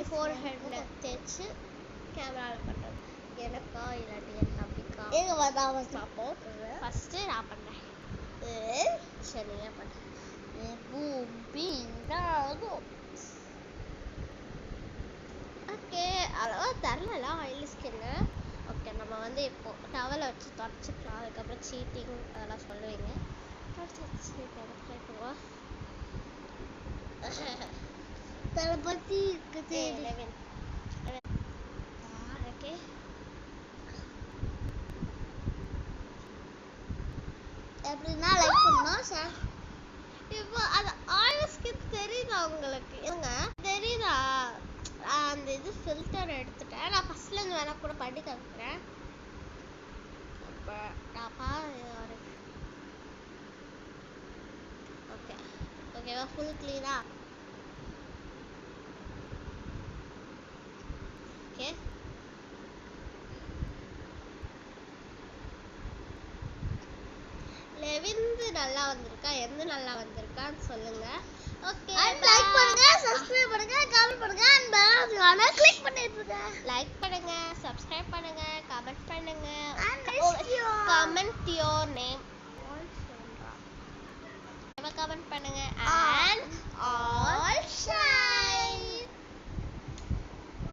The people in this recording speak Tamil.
ஃபோர் ஹெட்ல தேய்ச்சி கேமராவில் பண்ணுறது எனக்கா இல்லாட்டி என் தம்பிக்கா எங்க வந்தாம பார்ப்போம். ஃபஸ்ட்டு நான் பண்ணுறேன். சரி நீங்கள் பண்ணுறேன். ஓகே அவ்வளோவா தரல ஆயிலி ஸ்கின்னு. ஓகே நம்ம வந்து இப்போது டவலை வச்சு தொடச்சிக்கலாம். அதுக்கப்புறம் சீட்டிங் அதெல்லாம் சொல்லுவீங்க. தொடச்சி ட்ரை பண்ணுவோம். தளபதி இருக்குது. ஓகே எப்படின்னா லைக் பண்ணணும் சார். இப்போ அது ஆயில் ஸ்கின் தெரியுதா உங்களுக்கு? ஏங்க தெரியுதா? அந்த இது ஃபில்டர் எடுத்துட்டேன். நான் ஃபஸ்ட்லேருந்து வேணா கூட பண்ணி காமிக்கிறேன். அப்போ நான் பாரு. ஓகே ஓகேவா? ஃபுல் க்ளீனா? ஓகே லெவிந்து நல்லா வந்திருக்கா, எந்த நல்லா வந்திருக்கான்னு சொல்லுங்க. ஓகே லைக் பண்ணுங்க, சப்ஸ்கிரைப் பண்ணுங்க, கமெண்ட் பண்ணுங்க, and bell icon கிளிக் பண்ணிடுங்க. லைக் பண்ணுங்க, சப்ஸ்கிரைப் பண்ணுங்க, கமெண்ட் பண்ணுங்க, and miss you. கமெண்ட்